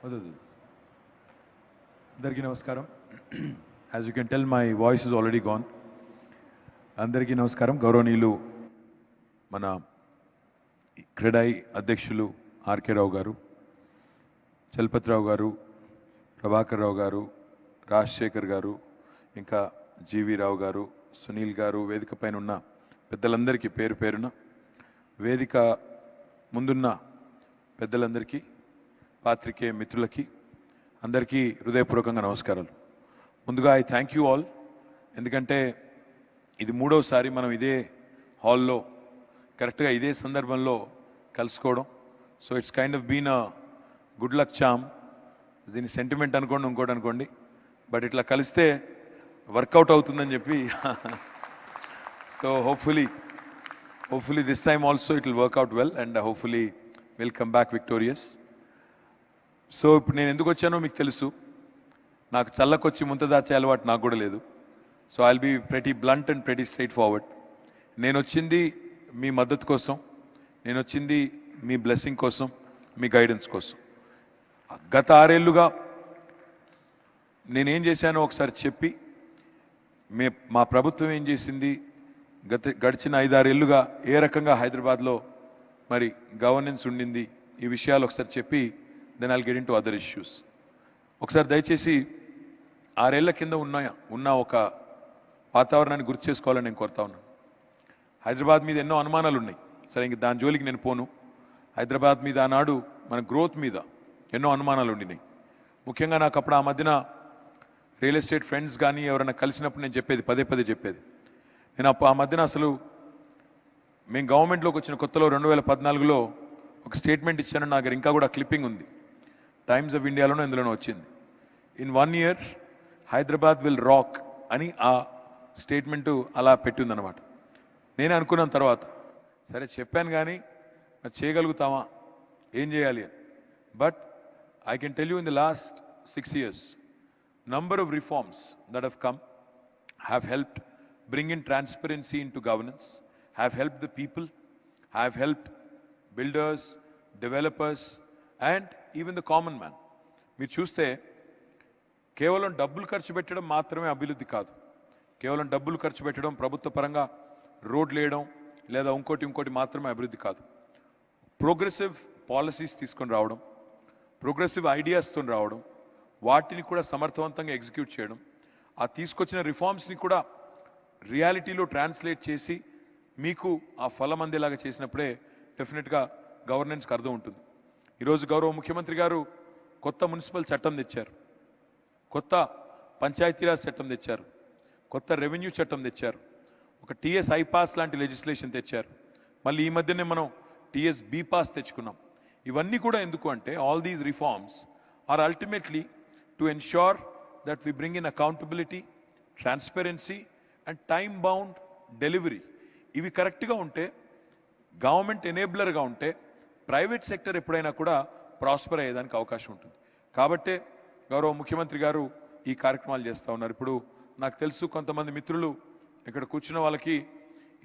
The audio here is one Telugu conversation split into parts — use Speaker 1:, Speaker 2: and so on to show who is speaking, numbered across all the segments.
Speaker 1: అందరికీ నమస్కారం. As you can tell, my voice is already gone. అందరికీ నమస్కారం. గౌరవనీయులు మన క్రెడాయి అధ్యక్షులు ఆర్కే రావు గారు, చలపతిరావు గారు, ప్రభాకర్ రావు గారు, రాజశేఖర్ గారు, ఇంకా జీవి రావు గారు, సునీల్ గారు, వేదిక పైన ఉన్న పెద్దలందరికీ పేరు పేరున, వేదిక ముందున్న పెద్దలందరికీ, పాత్రికేయ మిత్రులకి అందరికీ హృదయపూర్వకంగా నమస్కారాలు. ముందుగా ఐ థ్యాంక్ యూ ఆల్. ఎందుకంటే ఇది మూడవసారి మనం ఇదే హాల్లో కరెక్ట్గా ఇదే సందర్భంలో కలుసుకోవడం. So it's kind of been a good luck charm. దీని సెంటిమెంట్ అనుకోండి, ఇంకోటి అనుకోండి, బట్ ఇట్లా కలిస్తే వర్కౌట్ అవుతుందని చెప్పి so hopefully this time also it will work out well and hopefully we'll come back victorious. So ఇప్పుడు నేను ఎందుకు వచ్చానో మీకు తెలుసు. నాకు చల్లకొచ్చి ముంత దాచే అలవాటు నాకు కూడా లేదు. So I'll be pretty blunt and pretty straightforward. నేను వచ్చింది మీ మద్దతు కోసం, నేను వచ్చింది మీ బ్లెస్సింగ్ కోసం, మీ గైడెన్స్ కోసం. గత 6 ఏళ్లుగా నేనేం చేశానో ఒకసారి చెప్పి, మా ప్రభుత్వం ఏం చేసింది, గడిచిన 5-6 ఏళ్లుగా ఏ రకంగా హైదరాబాద్లో మరి గవర్నెన్స్ ఉండింది, ఈ విషయాలు ఒకసారి చెప్పి then I'll get into other issues. ఒకసారి దయచేసి 6 ఏళ్ల కింద ఉన్న ఒక వాతావరణాన్ని గుర్తు చేసుకోవాలని నేను కోరుతా ఉన్నాను. హైదరాబాద్ మీద ఎన్నో అనుమానాలు ఉన్నాయి. సరే, ఇంక దాని జోలికి నేను పోను. హైదరాబాద్ మీద ఆనాడు మన గ్రోత్ మీద ఎన్నో అనుమానాలు ఉండినాయి. ముఖ్యంగా నాకు అప్పుడు ఆ మధ్యన రియల్ ఎస్టేట్ ఫ్రెండ్స్ కానీ ఎవరైనా కలిసినప్పుడు నేను చెప్పేది, పదే చెప్పేది, నేను ఆ మధ్యన అసలు మేము గవర్నమెంట్లోకి వచ్చిన కొత్తలో 2014లో ఒక స్టేట్మెంట్ ఇచ్చాను. నా దగ్గర ఇంకా కూడా క్లిప్పింగ్ ఉంది. టైమ్స్ ఆఫ్ ఇండియాలోనూ ఇందులోనూ వచ్చింది. In 1 year Hyderabad will rock అని ఆ స్టేట్మెంటు అలా పెట్టిందనమాట. నేనే అనుకున్నాను తర్వాత, సరే చెప్పాను కానీ అది చేయగలుగుతామా, ఏం చేయాలి అని. But I can tell you in the last 6 years number of reforms that have come have helped bring in transparency into governance, have helped the people, have helped builders, developers and even the common man. మీరు చూస్తే కేవలం డబ్బులు ఖర్చు పెట్టడం మాత్రమే అభివృద్ధి కాదు. కేవలం డబ్బులు ఖర్చు పెట్టడం, ప్రభుత్వ పరంగా రోడ్లు వేయడం లేదా ఇంకోటి మాత్రమే అభివృద్ధి కాదు. ప్రోగ్రెసివ్ పాలసీస్ తీసుకొని రావడం, ప్రోగ్రెసివ్ ఐడియాస్తో రావడం, వాటిని కూడా సమర్థవంతంగా ఎగ్జిక్యూట్ చేయడం, ఆ తీసుకొచ్చిన రిఫార్మ్స్ని కూడా రియాలిటీలో ట్రాన్స్లేట్ చేసి మీకు ఆ ఫలం అందేలాగా చేసినప్పుడే డెఫినెట్గా గవర్నెన్స్కి అర్థం ఉంటుంది. ఈరోజు గౌరవ ముఖ్యమంత్రి గారు కొత్త మున్సిపల్ చట్టం తెచ్చారు, కొత్త పంచాయతీరాజ్ చట్టం తెచ్చారు, కొత్త రెవెన్యూ చట్టం తెచ్చారు, ఒక టీఎస్ ఐపాస్ లాంటి లెజిస్లేషన్ తెచ్చారు. మళ్ళీ ఈ మధ్యనే మనం టీఎస్ బీపాస్ తెచ్చుకున్నాం. ఇవన్నీ కూడా ఎందుకు అంటే, all these reforms are ultimately to ensure that we bring in accountability, transparency and time bound delivery. ఇవి కరెక్ట్గా ఉంటే, గవర్నమెంట్ ఎనేబులర్గా ఉంటే, ప్రైవేట్ సెక్టర్ ఎప్పుడైనా కూడా ప్రాస్పర్ అయ్యేదానికి అవకాశం ఉంటుంది. కాబట్టే గౌరవ ముఖ్యమంత్రి గారు ఈ కార్యక్రమాలు చేస్తూ ఉన్నారు. ఇప్పుడు నాకు తెలుసు కొంతమంది మిత్రులు ఇక్కడ కూర్చున్న వాళ్ళకి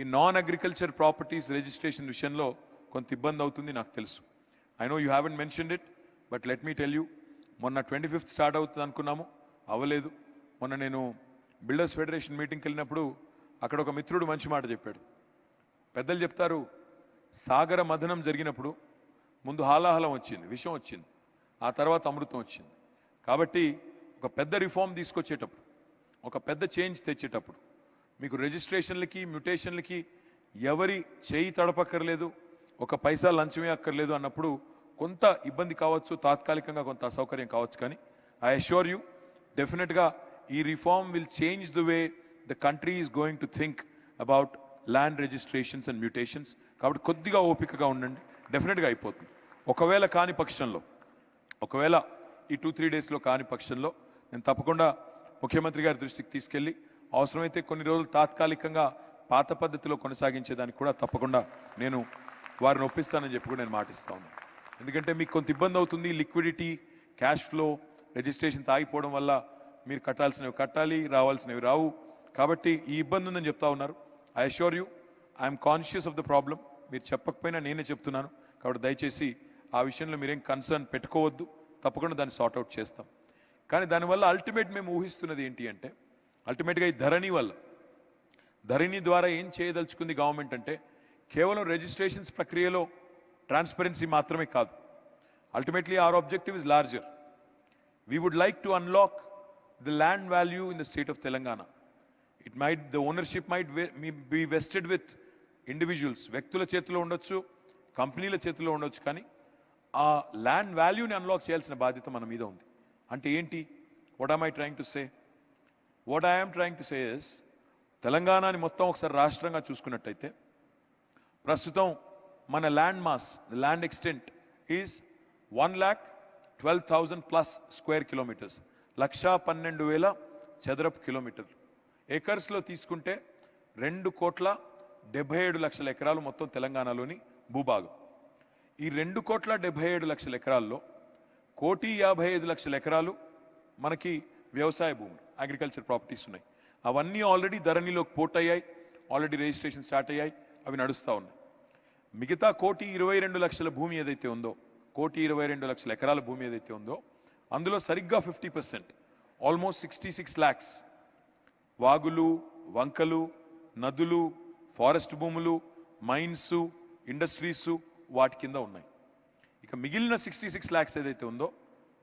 Speaker 1: ఈ నాన్ అగ్రికల్చర్ ప్రాపర్టీస్ రిజిస్ట్రేషన్ విషయంలో కొంత ఇబ్బంది అవుతుంది నాకు తెలుసు. I know you haven't mentioned it, but let me tell you, మొన్న 25th స్టార్ట్ అవుతుంది అనుకున్నాము, అవ్వలేదు. మొన్న నేను బిల్డర్స్ ఫెడరేషన్ మీటింగ్కి వెళ్ళినప్పుడు అక్కడ ఒక మిత్రుడు మంచి మాట చెప్పాడు. పెద్దలు చెప్తారు, సాగర మథనం జరిగినప్పుడు ముందు హాలాహలం వచ్చింది, విషం వచ్చింది, ఆ తర్వాత అమృతం వచ్చింది. కాబట్టి ఒక పెద్ద రిఫార్మ్ తీసుకొచ్చేటప్పుడు, ఒక పెద్ద చేంజ్ తెచ్చేటప్పుడు మీకు రిజిస్ట్రేషన్లకి, మ్యూటేషన్లకి ఎవరి చేయి తడపక్కర్లేదు, ఒక పైసా లంచమే అక్కర్లేదు అన్నప్పుడు కొంత ఇబ్బంది కావచ్చు, తాత్కాలికంగా కొంత అసౌకర్యం కావచ్చు. కానీ ఐ అష్యూర్ యూ, డెఫినెట్గా ఈ reform will change the way the country is going to think about land registrations and mutations. కాబట్టి కొద్దిగా ఓపికగా ఉండండి, డెఫినెట్గా అయిపోతుంది. ఒకవేళ కాని పక్షంలో, ఒకవేళ ఈ 2-3 డేస్లో కాని పక్షంలో నేను తప్పకుండా ముఖ్యమంత్రి గారి దృష్టికి తీసుకెళ్ళి అవసరమైతే కొన్ని రోజులు తాత్కాలికంగా పాత పద్ధతిలో కొనసాగించేదానికి కూడా తప్పకుండా నేను వారిని ఒప్పిస్తానని చెప్పి కూడా నేను మాటిస్తా ఉన్నాను. ఎందుకంటే మీకు కొంత ఇబ్బంది అవుతుంది, లిక్విడిటీ, క్యాష్ ఫ్లో, రిజిస్ట్రేషన్స్ ఆగిపోవడం వల్ల మీరు కట్టాల్సినవి కట్టాలి, రావాల్సినవి రావు. కాబట్టి ఈ ఇబ్బంది ఉందని చెప్తా ఉన్నారు. I assure you, I'm conscious of the problem. మీరు చెప్పకపోయినా నేనే చెప్తున్నాను. కాబట్టి దయచేసి ఆ విషయంలో మీరేం కన్సర్న్ పెట్టుకోవద్దు. తప్పకుండా దాన్ని సార్ట్అవుట్ చేస్తాం. కానీ దానివల్ల అల్టిమేట్ మేము ఊహిస్తున్నది ఏంటి అంటే, అల్టిమేట్గా ఈ ధరణి ద్వారా ఏం చేయదలుచుకుంది గవర్నమెంట్ అంటే, కేవలం రిజిస్ట్రేషన్స్ ప్రక్రియలో ట్రాన్స్పరెన్సీ మాత్రమే కాదు. Ultimately our objective is larger. We would like to unlock the land value in the state of Telangana. The ownership might be vested with individuals. వ్యక్తుల చేతిలో ఉండొచ్చు, కంపెనీల చేతిలో ఉండొచ్చు, కానీ ఆ ల్యాండ్ వాల్యూని అన్లాక్ చేయాల్సిన బాధ్యత మన మీద ఉంది. అంటే ఏంటి? What am I trying to say? What I am trying to say is, తెలంగాణని మొత్తం ఒకసారి రాష్ట్రంగా చూసుకున్నట్టయితే, ప్రస్తుతం మన land mass, land extent is 1,12,000 plus square kilometres, 1,12,000 చదరపు కిలోమీటర్లు. ఏకర్స్లో తీసుకుంటే 2,77,00,000 ఎకరాలు మొత్తం తెలంగాణలోని భూభాగం. ఈ 2,77,00,000 ఎకరాల్లో 1,55,00,000 ఎకరాలు మనకి వ్యవసాయ భూములు, అగ్రికల్చర్ ప్రాపర్టీస్ ఉన్నాయి. అవన్నీ ఆల్రెడీ ధరణిలోకి పోర్టయ్యాయి, ఆల్రెడీ రిజిస్ట్రేషన్ స్టార్ట్ అయ్యాయి, అవి నడుస్తూ ఉన్నాయి. మిగతా 1,22,00,000 భూమి ఏదైతే ఉందో, 1,22,00,000 ఎకరాల భూమి ఏదైతే ఉందో, అందులో సరిగ్గా 50%, ఆల్మోస్ట్ 66 lakhs వాగులు, వంకలు, నదులు, ఫారెస్ట్ భూములు, మైన్స్, ఇండస్ట్రీస్ వాటి కింద ఉన్నాయి. ఇక మిగిలిన 66 lakhs ఏదైతే ఉందో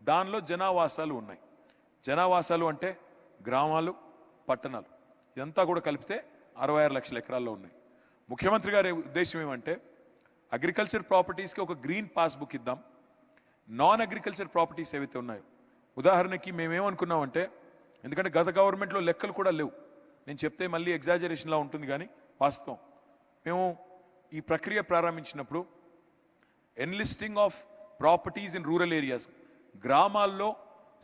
Speaker 1: దానిలో జనావాసాలు ఉన్నాయి. జనావాసాలు అంటే గ్రామాలు, పట్టణాలు, ఇదంతా కూడా కలిపితే 66 లక్షల ఎకరాల్లో ఉన్నాయి. ముఖ్యమంత్రి గారి ఉద్దేశం ఏమంటే, అగ్రికల్చర్ ప్రాపర్టీస్కి ఒక గ్రీన్ పాస్బుక్ ఇద్దాం. నాన్ అగ్రికల్చర్ ప్రాపర్టీస్ ఏవైతే ఉన్నాయో, ఉదాహరణకి మేమేమనుకున్నామంటే, ఎందుకంటే గత గవర్నమెంట్లో లెక్కలు కూడా లేవు, నేను చెప్తే మళ్ళీ ఎగ్జాజరేషన్లా ఉంటుంది, కానీ వాస్తవం. మేము ఈ ప్రక్రియ ప్రారంభించినప్పుడు enlisting of properties in rural areas, గ్రామాల్లో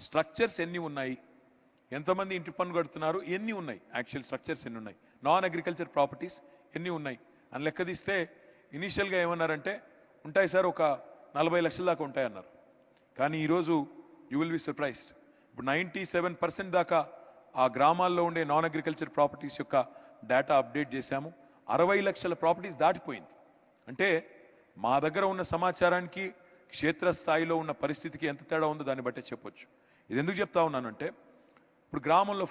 Speaker 1: స్ట్రక్చర్స్ ఎన్ని ఉన్నాయి, ఎంతమంది ఇంటి పన్ను కడుతున్నారు, ఎన్ని ఉన్నాయి, యాక్చువల్ స్ట్రక్చర్స్ ఎన్ని ఉన్నాయి, నాన్ అగ్రికల్చర్ ప్రాపర్టీస్ ఎన్ని ఉన్నాయి అని లెక్క తీస్తే ఇనీషియల్గా ఏమన్నారంటే, ఉంటాయి సార్, ఒక 40 లక్షల దాకా ఉంటాయన్నారు. కానీ ఈరోజు యూ విల్ బి సర్ప్రైజ్డ్, ఇప్పుడు 97% దాకా ఆ గ్రామాల్లో ఉండే నాన్ అగ్రికల్చర్ ప్రాపర్టీస్ యొక్క డేటా అప్డేట్ చేశాము. 60 లక్షల ప్రాపర్టీస్ దాటిపోయింది. అంటే మా దగ్గర ఉన్న సమాచారానికి క్షేత్రస్థాయిలో ఉన్న పరిస్థితికి ఎంత తేడా ఉందో దాన్ని బట్టే చెప్పొచ్చు. ఇది ఎందుకు చెప్తా ఉన్నానంటే, ఇప్పుడు గ్రామంలో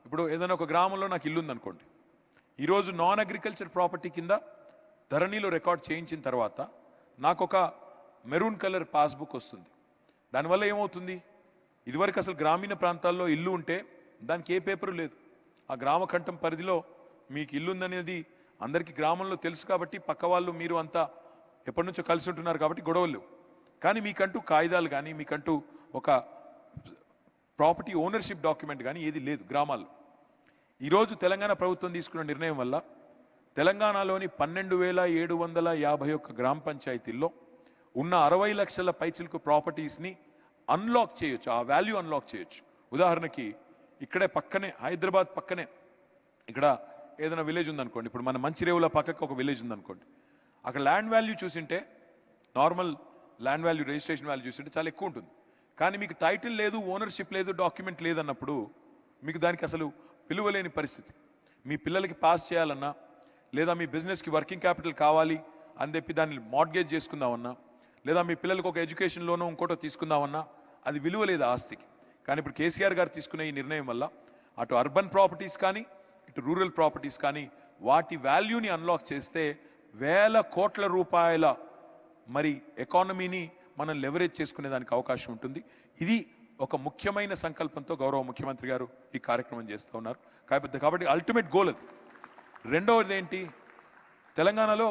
Speaker 1: ఇప్పుడు ఏదైనా ఒక గ్రామంలో నాకు ఇల్లు ఉందనుకోండి, ఈరోజు నాన్ అగ్రికల్చర్ ప్రాపర్టీ కింద ధరణిలో రికార్డ్ చేయించిన తర్వాత నాకు ఒక మెరూన్ కలర్ పాస్బుక్ వస్తుంది. దానివల్ల ఏమవుతుంది, ఇదివరకు అసలు గ్రామీణ ప్రాంతాల్లో ఇల్లు ఉంటే దానికి ఏ పేపరు లేదు. ఆ గ్రామ కంఠం పరిధిలో మీకు ఇల్లు ఉందనేది అందరికీ గ్రామంలో తెలుసు కాబట్టి, పక్క వాళ్ళు మీరు అంతా ఎప్పటి నుంచో కలిసి ఉంటున్నారు కాబట్టి గొడవలు లేవు. కానీ మీకంటూ కాగితాలు కానీ, మీకంటూ ఒక ప్రాపర్టీ ఓనర్షిప్ డాక్యుమెంట్ కానీ ఏది లేదు గ్రామాల్లో. ఈరోజు తెలంగాణ ప్రభుత్వం తీసుకున్న నిర్ణయం వల్ల తెలంగాణలోని 12,751 గ్రామ పంచాయతీల్లో ఉన్న 60 లక్షల పైచిలకు ప్రాపర్టీస్ని అన్లాక్ చేయొచ్చు, ఆ వాల్యూ అన్లాక్ చేయొచ్చు. ఉదాహరణకి ఇక్కడే పక్కనే, హైదరాబాద్ పక్కనే ఇక్కడ ఏదైనా విలేజ్ ఉందనుకోండి, ఇప్పుడు మన మంచిరేవుల పక్కకు ఒక విలేజ్ ఉందనుకోండి, అక్కడ ల్యాండ్ వాల్యూ చూసింటే, normal land value, registration value చూసింటే చాలా ఎక్కువ ఉంటుంది. కానీ మీకు టైటిల్ లేదు, ఓనర్షిప్ లేదు, డాక్యుమెంట్ లేదన్నప్పుడు మీకు దానికి అసలు విలువ లేని పరిస్థితి. మీ పిల్లలకి పాస్ చేయాలన్నా, లేదా మీ బిజినెస్కి వర్కింగ్ క్యాపిటల్ కావాలి అని చెప్పి దాన్ని మార్ట్గేజ్ చేసుకుందామన్నా, లేదా మీ పిల్లలకు ఒక ఎడ్యుకేషన్ లోనో ఇంకోటో తీసుకుందామన్నా అది విలువ లేదు ఆస్తికి. కానీ ఇప్పుడు కేసీఆర్ గారు తీసుకునే ఈ నిర్ణయం వల్ల అటు అర్బన్ ప్రాపర్టీస్ కానీ, ఇటు రూరల్ ప్రాపర్టీస్ కానీ వాటి వాల్యూని అన్లాక్ చేస్తే వేల కోట్ల రూపాయల మరి ఎకానమీని మనం లెవరేజ్ చేసుకునే దానికి అవకాశం ఉంటుంది. ఇది ఒక ముఖ్యమైన సంకల్పంతో గౌరవ ముఖ్యమంత్రి గారు ఈ కార్యక్రమం చేస్తూ ఉన్నారు. కాబట్టి అల్టిమేట్ గోల్ అది. రెండవది ఏంటి, తెలంగాణలో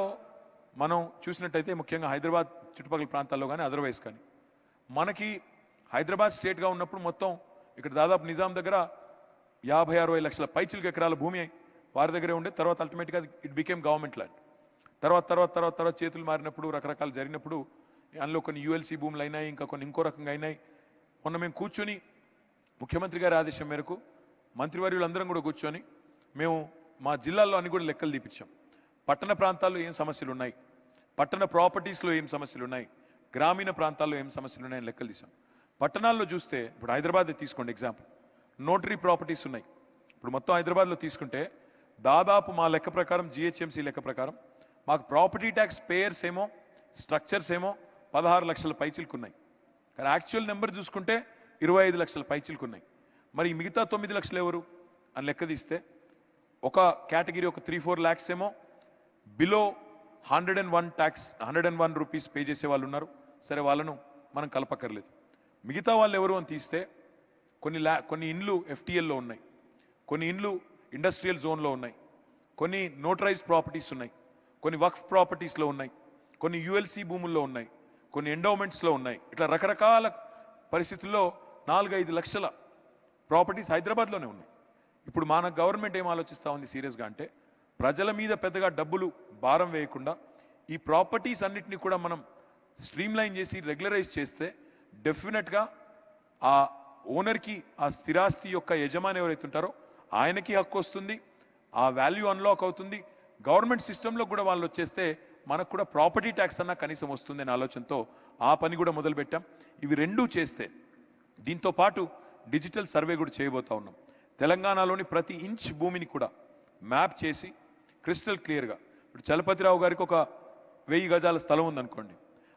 Speaker 1: మనం చూసినట్టయితే ముఖ్యంగా హైదరాబాద్ చుట్టుపక్కల ప్రాంతాల్లో కానీ అదర్వైజ్ కానీ, మనకి హైదరాబాద్ స్టేట్గా ఉన్నప్పుడు మొత్తం ఇక్కడ దాదాపు నిజాం దగ్గర 50-60 లక్షల పైచిలకు ఎకరాల భూమి వారి దగ్గరే ఉండే. తర్వాత అల్టిమేట్గా ఇట్ బికేమ్ గవర్నమెంట్ ల్యాండ్. తర్వాత చేతులు మారినప్పుడు, రకరకాలు జరిగినప్పుడు అందులో కొన్ని యూఎల్సీ భూములు అయినాయి, ఇంకా కొన్ని ఇంకో రకంగా అయినాయి. మొన్న మేము కూర్చొని ముఖ్యమంత్రి గారి ఆదేశం మేరకు మంత్రివర్యులందరం కూడా కూర్చొని మేము మా జిల్లాల్లో అన్ని కూడా లెక్కలు తీపిచ్చాం. పట్టణ ప్రాంతాల్లో ఏం సమస్యలు ఉన్నాయి, పట్టణ ప్రాపర్టీస్లో ఏం సమస్యలు ఉన్నాయి, గ్రామీణ ప్రాంతాల్లో ఏం సమస్యలు ఉన్నాయని లెక్కలు తీసాం. పట్టణాల్లో చూస్తే ఇప్పుడు హైదరాబాద్ తీసుకోండి ఎగ్జాంపుల్, నోటరీ ప్రాపర్టీస్ ఉన్నాయి. ఇప్పుడు మొత్తం హైదరాబాద్లో తీసుకుంటే దాదాపు మా లెక్క ప్రకారం, జిహెచ్ఎంసీ లెక్క ప్రకారం మాకు ప్రాపర్టీ ట్యాక్స్ పేయర్స్ ఏమో, స్ట్రక్చర్స్ ఏమో 16 లక్షల పైచిలకు ఉన్నాయి. కానీ యాక్చువల్ నెంబర్ చూసుకుంటే 25 లక్షల పైచిలుకున్నాయి. మరి ఈ మిగతా 9 లక్షలు ఎవరు అని లెక్క తీస్తే ఒక కేటగిరీ ఒక 3-4 lakhs ఏమో బిలో 101 ట్యాక్స్ 101 రూపీస్ పే చేసే వాళ్ళు ఉన్నారు. సరే, వాళ్ళను మనం కలపక్కర్లేదు. మిగతా వాళ్ళు ఎవరు అని తీస్తే కొన్ని ఇండ్లు FTLలో ఉన్నాయి, కొన్ని ఇండ్లు ఇండస్ట్రియల్ జోన్లో ఉన్నాయి, కొన్ని నోటరైజ్ ప్రాపర్టీస్ ఉన్నాయి, కొన్ని వక్ఫ్ ప్రాపర్టీస్లో ఉన్నాయి, కొన్ని ULC భూముల్లో ఉన్నాయి, కొన్ని ఎండోమెంట్స్లో ఉన్నాయి. ఇట్లా రకరకాల పరిస్థితుల్లో 4-5 లక్షల ప్రాపర్టీస్ హైదరాబాద్లోనే ఉన్నాయి. ఇప్పుడు మన గవర్నమెంట్ ఏం ఆలోచిస్తూ ఉంది సీరియస్గా అంటే, ప్రజల మీద పెద్దగా డబ్బులు భారం వేయకుండా ఈ ప్రాపర్టీస్ అన్నిటినీ కూడా మనం స్ట్రీమ్లైన్ చేసి రెగ్యులరైజ్ చేస్తే డెఫినెట్గా ఆ ఓనర్కి, ఆ స్థిరాస్తి యొక్క యజమాని ఎవరైతే ఉంటారో ఆయనకి హక్కు వస్తుంది, ఆ వాల్యూ అన్లాక్ అవుతుంది. గవర్నమెంట్ సిస్టంలో కూడా వాళ్ళు వచ్చేస్తే మనకు కూడా ప్రాపర్టీ ట్యాక్స్ అన్నా కనీసం వస్తుంది అనే ఆలోచనతో ఆ పని కూడా మొదలుపెట్టాం. ఇవి రెండూ చేస్తే దీంతో పాటు డిజిటల్ సర్వే కూడా చేయబోతా ఉన్నాం. తెలంగాణలోని ప్రతి ఇంచ్ భూమిని కూడా మ్యాప్ చేసి క్రిస్టల్ క్లియర్గా, ఇప్పుడు చలపతిరావు గారికి ఒక 1000 గజాల స్థలం ఉందనుకోండి,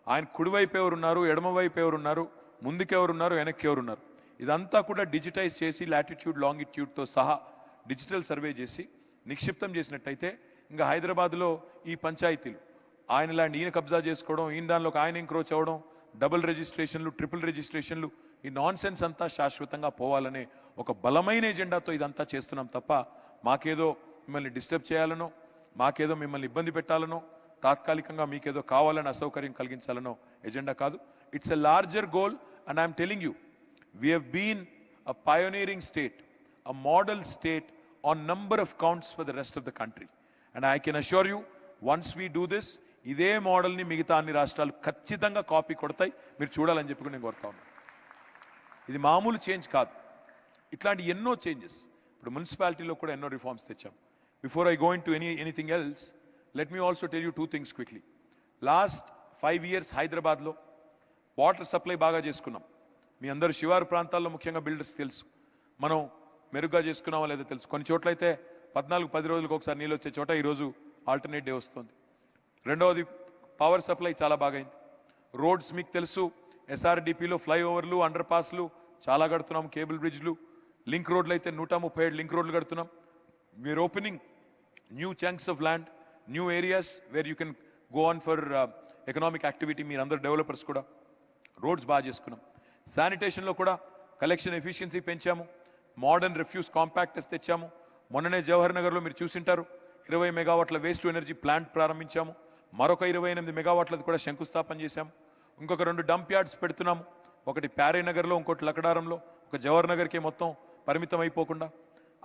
Speaker 1: ఆయన కుడివైపు ఎవరున్నారు, ఎడమవైపు ఎవరున్నారు, ముందుకు ఎవరున్నారు, వెనక్కి ఎవరున్నారు, ఇదంతా కూడా డిజిటైజ్ చేసి లాటిట్యూడ్ లాంగిట్యూడ్తో సహా డిజిటల్ సర్వే చేసి నిక్షిప్తం చేసినట్టయితే ఇంకా హైదరాబాద్లో ఈ పంచాయతీలు ఆయన ల్యాండ్ ఈయన కబ్జా చేసుకోవడం, ఈయన దానిలోకి ఆయన ఎంక్రోచ్ అవ్వడం, డబుల్ రిజిస్ట్రేషన్లు, ట్రిపుల్ రిజిస్ట్రేషన్లు, ఈ నాన్ సెన్స్ అంతా శాశ్వతంగా పోవాలనే ఒక బలమైన ఎజెండాతో ఇదంతా చేస్తున్నాం తప్ప మాకేదో మిమ్మల్ని డిస్టర్బ్ చేయాలనో, మాకేదో మిమ్మల్ని ఇబ్బంది పెట్టాలనో, తాత్కాలికంగా మీకేదో కావాలని అసౌకర్యం కలిగించాలనో ఎజెండా కాదు. It's a larger goal and I'm telling you, we have been a pioneering state, a model state on number of counts for the rest of the country. And I can assure you, once we do this, ఇదే మోడల్ని మిగతా అన్ని రాష్ట్రాలు ఖచ్చితంగా కాపీ కొడతాయి. మీరు చూడాలని చెప్పి నేను కోరుతా ఉన్నాను. ఇది మామూలు చేంజ్ కాదు, ఇట్లాంటి ఎన్నో చేంజెస్. ఇప్పుడు మున్సిపాలిటీలో కూడా ఎన్నో రిఫార్మ్స్ తెచ్చాం. Before I go in to anything else, let me also tell you 2 things quickly. Last 5 years హైదరాబాద్లో వాటర్ సప్లై బాగా చేసుకున్నాం. మీ అందరూ శివారు ప్రాంతాల్లో ముఖ్యంగా బిల్డర్స్ తెలుసు, మనం మెరుగ్గా చేసుకున్నామో లేదో తెలుసు. కొన్ని చోట్ల అయితే 14-10 రోజులకు ఒకసారి నీళ్ళు వచ్చే చోట ఈరోజు ఆల్టర్నేట్ డే వస్తుంది. రెండవది, పవర్ సప్లై చాలా బాగైంది. రోడ్స్ మీకు తెలుసు, SRDPలో ఫ్లైఓవర్లు, అండర్ పాస్లు చాలా కడుతున్నాం, కేబుల్ బ్రిడ్జ్లు, లింక్ రోడ్లు అయితే 137 లింక్ రోడ్లు కడుతున్నాం. We're opening new chunks of land, new areas where you can go on for economic activity. మీరందరూ డెవలపర్స్ కూడా రోడ్స్ బాగా చేసుకున్నాం. శానిటేషన్లో కూడా కలెక్షన్ ఎఫిషియన్సీ పెంచాము, మోడర్న్ రిఫ్యూజ్ కాంపాక్టర్స్ తెచ్చాము. మొన్ననే జవహర్ నగర్లో మీరు చూసింటారు, 20 మెగావాట్ల వేస్ట్ టు ఎనర్జీ ప్లాంట్ ప్రారంభించాము. మరొక 28 మెగావాట్లది కూడా శంకుస్థాపన చేశాము. ఇంకొక 2 డంప్ యార్డ్స్ పెడుతున్నాము, ఒకటి ప్యారే నగర్లో, ఇంకోటి లకడారంలో, ఒక జవహర్ నగర్కే మొత్తం పరిమితం అయిపోకుండా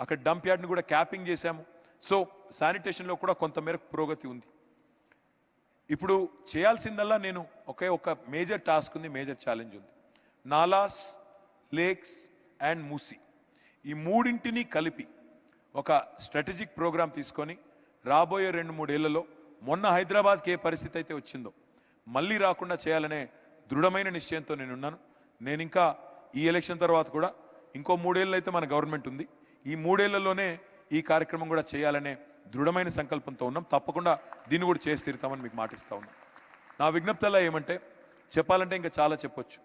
Speaker 1: అక్కడ డంప్ యార్డ్ని కూడా క్యాపింగ్ చేశాము. సో శానిటేషన్లో కూడా కొంతమేరకు పురోగతి ఉంది. ఇప్పుడు చేయాల్సిందల్లా నేను ఒక మేజర్ టాస్క్ ఉంది, మేజర్ ఛాలెంజ్ ఉంది. నాలాస్, లేక్స్ అండ్ మూసీ, ఈ మూడింటిని కలిపి ఒక స్ట్రాటజిక్ ప్రోగ్రాం తీసుకొని రాబోయే 2-3 ఏళ్లలో మొన్న హైదరాబాద్కి ఏ పరిస్థితి అయితే వచ్చిందో మళ్ళీ రాకుండా చేయాలనే దృఢమైన నిశ్చయంతో నేనున్నాను. నేను ఇంకా ఈ ఎలక్షన్ తర్వాత కూడా ఇంకో 3 ఏళ్ళు అయితే మన గవర్నమెంట్ ఉంది, ఈ 3 ఏళ్లలోనే ఈ కార్యక్రమం కూడా చేయాలనే దృఢమైన సంకల్పంతో ఉన్నాం. తప్పకుండా దీన్ని కూడా చేసి తీరుతామని మీకు మాటిస్తా ఉన్నాం. నా విజ్ఞప్తిలా ఏమంటే, చెప్పాలంటే ఇంకా చాలా చెప్పొచ్చు.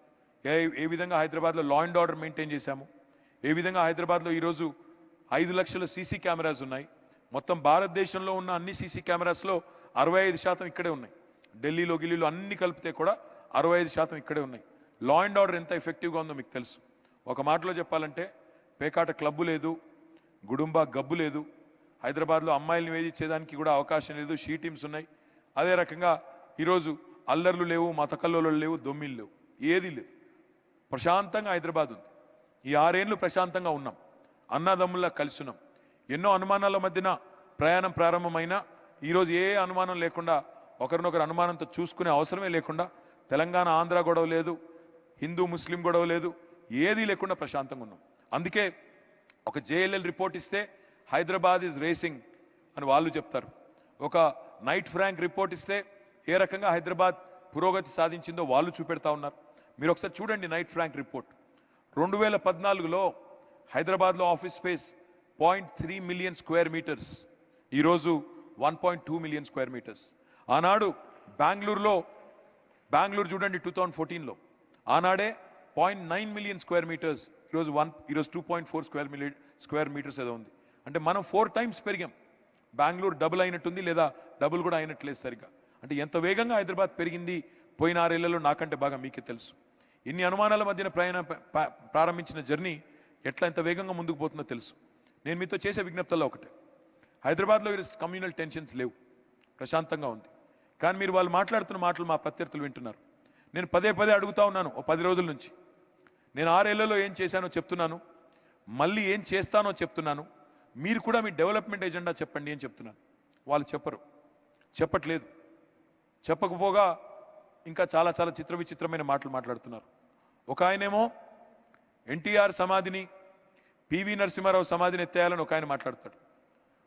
Speaker 1: ఏ విధంగా హైదరాబాద్లో లా అండ్ ఆర్డర్ మెయింటైన్ చేశాము, ఏ విధంగా హైదరాబాద్లో ఈరోజు 5 లక్షల సీసీ కెమెరాస్ ఉన్నాయి. మొత్తం భారతదేశంలో ఉన్న అన్ని సీసీ కెమెరాస్లో 65% ఇక్కడే ఉన్నాయి. ఢిల్లీలో గిల్లీలో అన్ని కలిపితే కూడా 65% ఇక్కడే ఉన్నాయి. లా అండ్ ఆర్డర్ ఎంత ఎఫెక్టివ్గా ఉందో మీకు తెలుసు. ఒక మాటలో చెప్పాలంటే, పేకాట క్లబ్బు లేదు, గుడుంబా గబ్బు లేదు, హైదరాబాద్లో అమ్మాయిల్ని వేధించేదానికి కూడా అవకాశం లేదు, షీ టీమ్స్ ఉన్నాయి. అదే రకంగా ఈరోజు అల్లర్లు లేవు, మతకల్లోలు లేవు, దొమ్మిళ్ళు లేవు, ఏదీ లేదు. ప్రశాంతంగా హైదరాబాద్ ఉంది. ఈ 6 ఏళ్ళు ప్రశాంతంగా ఉన్నాం, అన్నదమ్ముల్లా కలిసి ఉన్నాం. ఎన్నో అనుమానాల మధ్యన ప్రయాణం ప్రారంభమైనా ఈరోజు ఏ అనుమానం లేకుండా, ఒకరినొకరు అనుమానంతో చూసుకునే అవసరమే లేకుండా, తెలంగాణ ఆంధ్ర గొడవ లేదు, హిందూ ముస్లిం గొడవ లేదు, ఏదీ లేకుండా ప్రశాంతంగా ఉన్నాం. అందుకే ఒక JLL రిపోర్ట్ ఇస్తే హైదరాబాద్ ఈజ్ రేసింగ్ అని వాళ్ళు చెప్తారు. ఒక నైట్ ఫ్రాంక్ రిపోర్ట్ ఇస్తే ఏ రకంగా హైదరాబాద్ పురోగతి సాధించిందో వాళ్ళు చూపెడతా ఉన్నారు. మీరు ఒకసారి చూడండి నైట్ ఫ్రాంక్ రిపోర్ట్. 2014లో హైదరాబాద్లో office space 0.3 million square metres, ఈరోజు 1.2 మిలియన్ స్క్వేర్ మీటర్స్. ఆనాడు బెంగళూరు చూడండి 2014లో ఆనాడే 0.9 మిలియన్ స్క్వేర్ మీటర్స్, ఈరోజు 2.4 స్క్వేర్ మీటర్స్ ఏదో ఉంది. అంటే మనం 4 టైమ్స్ పెరిగాం. బెంగళూరు డబుల్ అయినట్టుంది, లేదా డబుల్ కూడా అయినట్లేదు సరిగ్గా. అంటే ఎంత వేగంగా హైదరాబాద్ పెరిగింది పోయిన 6 ఏళ్లలో నాకంటే బాగా మీకే తెలుసు. ఇన్ని అనుమానాల మధ్యన ప్రారంభించిన జర్నీ ఎట్లా ఎంత వేగంగా ముందుకు పోతుందో తెలుసు. నేను మీతో చేసే విజ్ఞప్తుల్లో ఒకటే, హైదరాబాద్లో ఈరోజు కమ్యూనల్ టెన్షన్స్ లేవు, ప్రశాంతంగా ఉంది. కానీ మీరు వాళ్ళు మాట్లాడుతున్న మాటలు మా ప్రత్యర్థులు వింటున్నారు. నేను పదే పదే అడుగుతా ఉన్నాను ఓ 10 రోజుల నుంచి. నేను 6 ఏళ్లలో ఏం చేశానో చెప్తున్నాను, మళ్ళీ ఏం చేస్తానో చెప్తున్నాను. మీరు కూడా మీ డెవలప్మెంట్ ఎజెండా చెప్పండి అని చెప్తున్నాను. వాళ్ళు చెప్పట్లేదు. చెప్పకపోగా ఇంకా చాలా చాలా విచిత్రమైన మాటలు మాట్లాడుతున్నారు. ఒక ఆయనేమో ఎన్టీఆర్ సమాధిని, పివి నరసింహారావు సమాధిని ఎత్తేయాలని ఒక ఆయన మాట్లాడతాడు.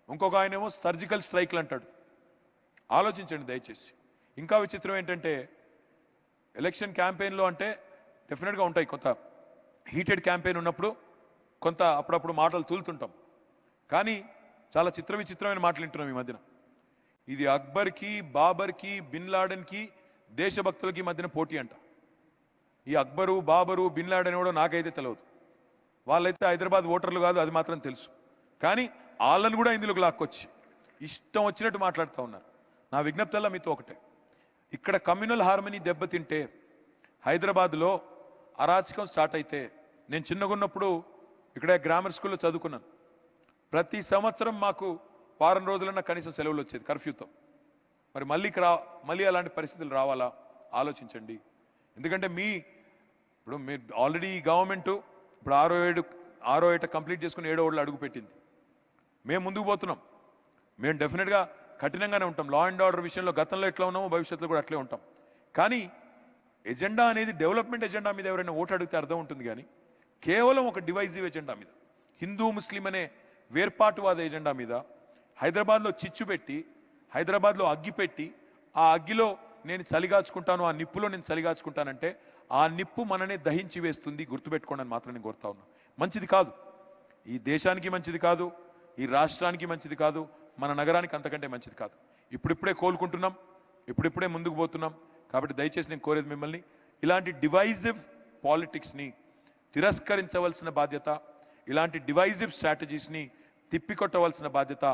Speaker 1: ఇంకొక ఆయనేమో సర్జికల్ స్ట్రైక్లు అంటాడు. ఆలోచించండి దయచేసి. ఇంకా విచిత్రం ఏంటంటే, ఎలక్షన్ క్యాంపెయిన్లో అంటే డెఫినెట్గా ఉంటాయి, కొంత హీటెడ్ క్యాంపెయిన్ ఉన్నప్పుడు కొంత అప్పుడప్పుడు మాటలు తూలుతుంటాం. కానీ చాలా విచిత్రమైన మాటలు వింటున్నాం ఈ మధ్యన. ఇది అక్బర్కి, బాబర్కి, బిన్ లాడెన్కి, దేశభక్తులకి మధ్యన పోటీ అంట. ఈ అక్బరు, బాబరు, బిన్ లాడెన్ కూడా నాకైతే తెలియదు. వాళ్ళైతే హైదరాబాద్ ఓటర్లు కాదు, అది మాత్రం తెలుసు. కానీ వాళ్ళని కూడా ఇందులోకి లాక్కొచ్చి ఇష్టం వచ్చినట్టు మాట్లాడుతూ ఉన్నారు. నా విజ్ఞప్తల్లా మీతో ఒకటే, ఇక్కడ కమ్యూనల్ హార్మనీ దెబ్బతింటే, హైదరాబాద్లో అరాచకం స్టార్ట్ అయితే, నేను చిన్నగున్నప్పుడు ఇక్కడే గ్రామర్ స్కూల్లో చదువుకున్నాను. ప్రతి సంవత్సరం మాకు వారం రోజులన్నా కనీసం సెలవులు వచ్చేది కర్ఫ్యూతో. మరి మళ్ళీ అలాంటి పరిస్థితులు రావాలా ఆలోచించండి. ఎందుకంటే ఇప్పుడు మీరు ఆల్రెడీ ఈ గవర్నమెంట్ ఇప్పుడు ఆరో ఏట కంప్లీట్ చేసుకుని 7వ ఏళ్ళు అడుగు పెట్టింది. మేము ముందుకు పోతున్నాం. మేము డెఫినెట్గా కఠినంగానే ఉంటాం. లా అండ్ ఆర్డర్ విషయంలో గతంలో ఎట్లా ఉన్నామో భవిష్యత్తులో కూడా అట్లే ఉంటాం. కానీ ఎజెండా అనేది డెవలప్మెంట్ ఎజెండా మీద ఎవరైనా ఓటు అడిగితే అర్థం ఉంటుంది. కానీ కేవలం ఒక డివైజివ్ ఎజెండా మీద, హిందూ ముస్లిం అనే వేర్పాటువాద ఎజెండా మీద హైదరాబాద్లో చిచ్చు పెట్టి, హైదరాబాద్లో అగ్గి పెట్టి, ఆ అగ్గిలో నేను చలిగాచుకుంటాను, ఆ నిప్పులో నేను చలిగాచుకుంటానంటే ఆ నిప్పు మననే దహించి వేస్తుంది. గుర్తుపెట్టుకోండి అని మాత్రం నేను కోరుతా ఉన్నా. మంచిది కాదు, ఈ దేశానికి మంచిది కాదు, ఈ రాష్ట్రానికి మంచిది కాదు, మన నగరానికి అంతకంటే మంచిది కాదు. ఇప్పుడిప్పుడే కోలుకుంటున్నాం, ఇప్పుడిప్పుడే ముందుకు పోతున్నాం. కాబట్టి దయచేసి నేను కోరేది మిమ్మల్ని, ఇలాంటి డివైజివ్ పాలిటిక్స్ని తిరస్కరించవలసిన బాధ్యత, ఇలాంటి డివైజివ్ స్ట్రాటజీస్ని తిప్పికొట్టవలసిన బాధ్యత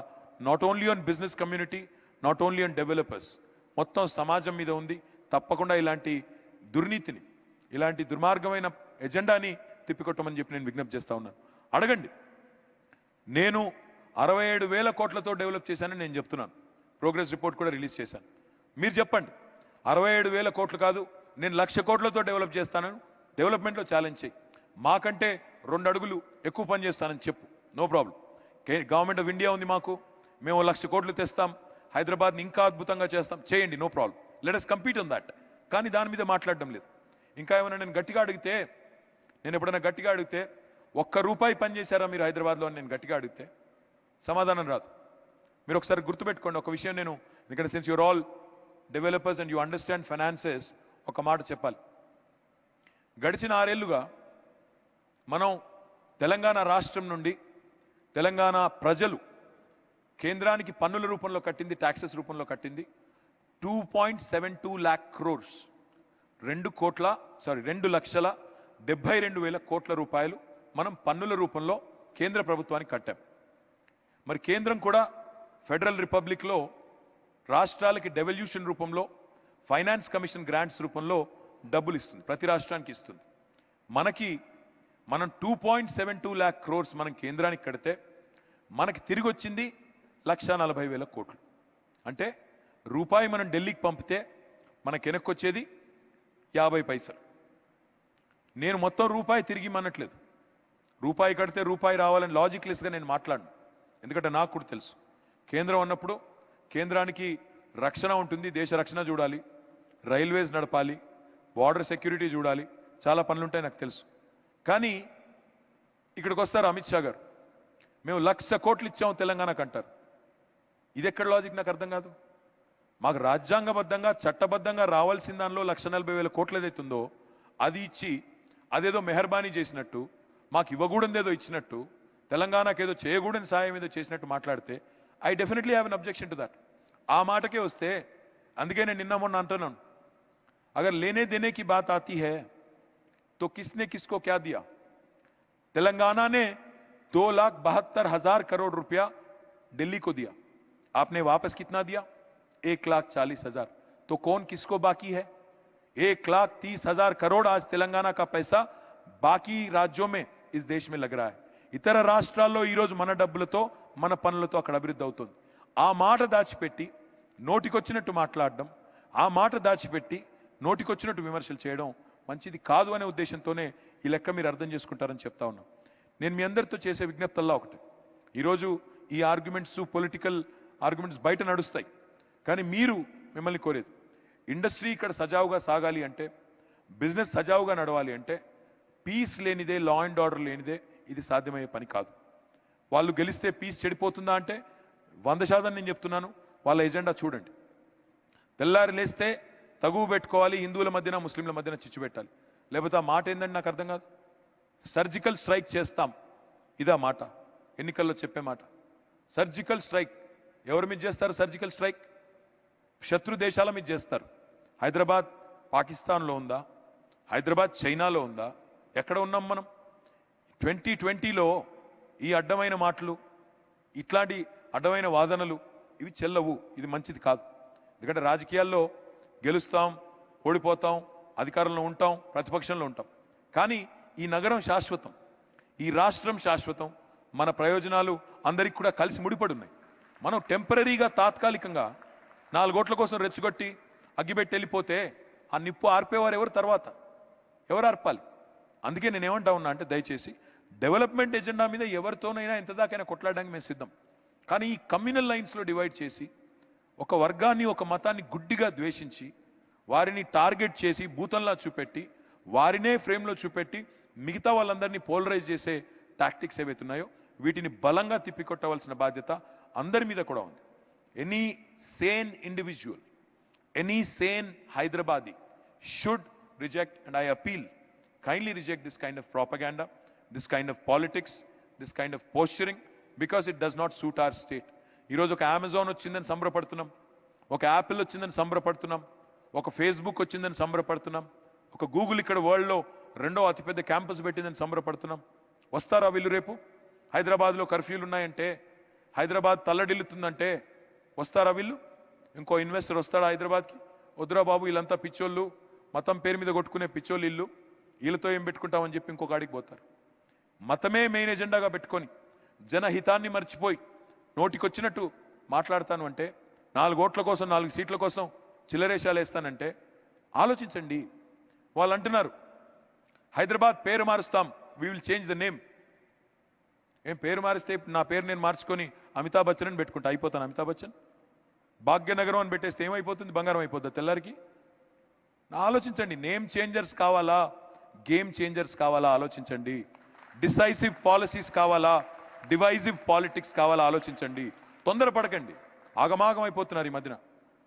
Speaker 1: not only on business community, not only on developers, మొత్తం సమాజం మీద ఉంది. తప్పకుండా ఇలాంటి దుర్నీతిని, ఇలాంటి దుర్మార్గమైన ఎజెండాని తిప్పికొట్టమని చెప్పి నేను విజ్ఞప్తి చేస్తా ఉన్నాను. అడగండి. నేను 67,000 కోట్లతో డెవలప్ చేశానని నేను చెప్తున్నాను. ప్రోగ్రెస్ రిపోర్ట్ కూడా రిలీజ్ చేశాను. మీరు చెప్పండి, 67,000 కోట్లు కాదు, నేను 1,00,000 కోట్లతో డెవలప్ చేస్తానని డెవలప్మెంట్లో ఛాలెంజ్ చేయి. మాకంటే 2 అడుగులు ఎక్కువ పని చేస్తానని చెప్పు, no problem. Government of India ఉంది మాకు, మేము 1,00,000 కోట్లు తెస్తాం, హైదరాబాద్ని ఇంకా అద్భుతంగా చేస్తాం, చేయండి, no problem. Let us compete on that. కానీ దాని మీద మాట్లాడడం లేదు. ఇంకా ఏమైనా నేను ఎప్పుడైనా గట్టిగా అడిగితే ₹1 పని చేశారా మీరు హైదరాబాద్లో అని నేను గట్టిగా అడిగితే సమాధానం రాదు. మీరు ఒకసారి గుర్తుపెట్టుకోండి ఒక విషయం. నేను ఎందుకంటే since you're all developers and you understand finances, ఒక మాట చెప్పాలి. గడిచిన 6 ఏళ్లుగా మనం తెలంగాణ రాష్ట్రం నుండి, తెలంగాణ ప్రజలు కేంద్రానికి పన్నుల రూపంలో కట్టింది, ట్యాక్సెస్ రూపంలో కట్టింది 2.72 lakh crores, 2,72,000 కోట్ల రూపాయలు మనం పన్నుల రూపంలో కేంద్ర ప్రభుత్వానికి కట్టాం. మరి కేంద్రం కూడా ఫెడరల్ రిపబ్లిక్లో రాష్ట్రాలకి డెవల్యూషన్ రూపంలో, ఫైనాన్స్ కమిషన్ గ్రాంట్స్ రూపంలో డబ్బులు ఇస్తుంది, ప్రతి రాష్ట్రానికి ఇస్తుంది. మనం 2.72 lakh crores మనం కేంద్రానికి కడితే మనకి తిరిగి వచ్చింది 1,40,000 కోట్లు. అంటే రూపాయి మనం ఢిల్లీకి పంపితే మనకి వెనక్కొచ్చేది 50 పైసలు. నేను మొత్తం రూపాయి తిరిగి అనట్లేదు. రూపాయి కడితే రూపాయి రావాలని లాజిక్లెస్గా నేను మాట్లాడను. ఎందుకంటే నాకు కూడా తెలుసు, కేంద్రం అన్నప్పుడు కేంద్రానికి రక్షణ ఉంటుంది, దేశ రక్షణ చూడాలి, రైల్వేస్ నడపాలి, బార్డర్ సెక్యూరిటీ చూడాలి, చాలా పనులుంటాయి నాకు తెలుసు. కానీ ఇక్కడికి వస్తారు అమిత్ షా గారు, మేము 1,00,000 కోట్లు ఇచ్చాము తెలంగాణకు అంటారు. ఇది ఎక్కడ లాజిక్ నాకు అర్థం కాదు. మాకు రాజ్యాంగబద్ధంగా చట్టబద్ధంగా రావాల్సిన దానిలో 1,40,000 కోట్లు ఏదైతుందో అది ఇచ్చి అదేదో మెహర్బానీ చేసినట్టు, మాకు ఇవ్వకూడదేదో ఇచ్చినట్టు, తెలంగాణకు ఏదో చేయకూడని సాయం ఏదో చేసినట్టు మాట్లాడితే I definitely have an objection to that. ఆ మాటకే వస్తే, అందుకే నేను నిన్న మొన్న అంటున్నాను, అగర్ లేనే దేనే కి బాత్ ఆతీ హై तो किसने किसको क्या दिया? तेलंगाना ने 2,72,000 करोड़ रुपया दिल्ली को दिया, आपने वापस कितना दिया? 1,40,000। तो कौन किसको बाकी है? 1,30,000 करोड़ आज तेलंगाना का पैसा बाकी राज्यों में इस देश में लग रहा है. ఇతర రాష్ట్రాల్లో ఈ రోజు మన డబ్బులతో మన పనులతో అక్కడ అభివృద్ధి అవుతుంది. ఆ మాట దాచిపెట్టి నోటికొచ్చినట్టు మాట్లాడడం, ఆ మాట దాచిపెట్టి నోటికొచ్చినట్టు విమర్శలు చేయడం మంచిది కాదు అనే ఉద్దేశంతోనే ఈ లెక్క మీరు అర్థం చేసుకుంటారని చెప్తా ఉన్నాం. నేను మీ అందరితో చేసే విజ్ఞప్తల్లా ఒకటి, ఈరోజు ఈ ఆర్గ్యుమెంట్స్ పొలిటికల్ ఆర్గ్యుమెంట్స్ బయట నడుస్తాయి, కానీ మీరు మిమ్మల్ని కోరేది ఇండస్ట్రీ ఇక్కడ సజావుగా సాగాలి అంటే, బిజినెస్ సజావుగా నడవాలి అంటే పీస్ లేనిదే, లా అండ్ ఆర్డర్ లేనిదే ఇది సాధ్యమయ్యే పని కాదు. వాళ్ళు గెలిస్తే పీస్ చెడిపోతుందా అంటే 100% నేను చెప్తున్నాను, వాళ్ళ ఎజెండా చూడండి. తెల్లారి లేస్తే తగువ పెట్టుకోవాలి, హిందువుల మధ్యన ముస్లింల మధ్యన చిచ్చు పెట్టాలి, లేకపోతే ఆ మాట ఏందండి నాకు అర్థం కాదు. సర్జికల్ స్ట్రైక్ చేస్తాం, ఇదా మాట? ఎన్నికల్లో చెప్పే మాట. సర్జికల్ స్ట్రైక్ ఎవరి మీద చేస్తారు? సర్జికల్ స్ట్రైక్ శత్రు దేశాల మీద చేస్తారు. హైదరాబాద్ పాకిస్తాన్లో ఉందా? హైదరాబాద్ చైనాలో ఉందా? ఎక్కడ ఉన్నాం మనం? 2020లో ఈ అడ్డమైన మాటలు, ఇట్లాంటి అడ్డమైన వాదనలు ఇవి చెల్లవు, ఇది మంచిది కాదు. ఎందుకంటే రాజకీయాల్లో గెలుస్తాం, ఓడిపోతాం, అధికారంలో ఉంటాం, ప్రతిపక్షంలో ఉంటాం, కానీ ఈ నగరం శాశ్వతం, ఈ రాష్ట్రం శాశ్వతం, మన ప్రయోజనాలు అందరికి కూడా కలిసి ముడిపడి ఉన్నాయి. మనం టెంపరీగా తాత్కాలికంగా 4 ఓట్ల కోసం రెచ్చగొట్టి అగ్గిపెట్టి వెళ్ళిపోతే ఆ నిప్పు ఆర్పేవారు ఎవరు? తర్వాత ఎవరు ఆర్పాలి? అందుకే నేనేమంటా ఉన్నా అంటే, దయచేసి డెవలప్మెంట్ ఎజెండా మీద ఎవరితోనైనా ఎంతదాకైనా కొట్లాడడానికి మేము సిద్ధం, కానీ ఈ కమ్యూనల్ లైన్స్లో డివైడ్ చేసి ఒక వర్గాన్ని, ఒక మతాన్ని గుడ్డిగా ద్వేషించి వారిని టార్గెట్ చేసి భూతంలా చూపెట్టి వారినే ఫ్రేమ్లో చూపెట్టి మిగతా వాళ్ళందరినీ పోలరైజ్ చేసే టాక్టిక్స్ ఏవైతున్నాయో వీటిని బలంగా తిప్పికొట్టవలసిన బాధ్యత అందరి మీద కూడా ఉంది. Any Sen individual, any Sen Hyderabadi should reject, and I appeal, kindly reject this kind of propaganda, this kind of politics, this kind of posturing, because it does not suit our state. ఈరోజు ఒక అమెజాన్ వచ్చిందని సంబరపడుతున్నాం, ఒక యాపిల్ వచ్చిందని సంబరపడుతున్నాం, ఒక ఫేస్బుక్ వచ్చిందని సంబరపడుతున్నాం, ఒక గూగుల్ ఇక్కడ వరల్డ్లో 2వ అతిపెద్ద క్యాంపస్ పెట్టిందని సంబరపడుతున్నాం. వస్తారా వీళ్ళు? రేపు హైదరాబాద్లో కర్ఫ్యూలు ఉన్నాయంటే, హైదరాబాద్ తల్లడిల్లుతుందంటే వస్తారా వీళ్ళు? ఇంకో ఇన్వెస్టర్ వస్తాడా హైదరాబాద్కి? వద్దురా బాబు, వీళ్ళంతా పిచ్చోళ్ళు, మతం పేరు మీద కొట్టుకునే పిచ్చోళ్ళు ఇల్లు, వీళ్ళతో ఏం పెట్టుకుంటామని చెప్పి ఇంకొక ఆడికి పోతారు. మతమే మెయిన్ ఎజెండాగా పెట్టుకొని జనహితాన్ని మర్చిపోయి నోటికొచ్చినట్టు మాట్లాడతాను అంటే, 4 ఓట్ల కోసం, 4 సీట్ల కోసం చిల్లరేషాలు వేస్తానంటే ఆలోచించండి. వాళ్ళు అంటున్నారు హైదరాబాద్ పేరు మారుస్తాం, we will change the name. ఏం పేరు మారిస్తే నా పేరు నేను మార్చుకొని అమితాబ్ బచ్చన్ అని పెట్టుకుంటా అయిపోతాను? అమితాబ్ బచ్చన్ భాగ్యనగరం అని పెట్టేస్తే ఏమైపోతుంది? బంగారం అయిపోద్ది తెల్లారికి? ఆలోచించండి. నేమ్ చేంజర్స్ కావాలా, గేమ్ చేంజర్స్ కావాలా? ఆలోచించండి. డిసైసివ్ పాలసీస్ కావాలా, డివైజివ్ పాలిటిక్స్ కావాలా? ఆలోచించండి. తొందరపడకండి. ఆగమాగం అయిపోతున్నారు ఈ మధ్యన,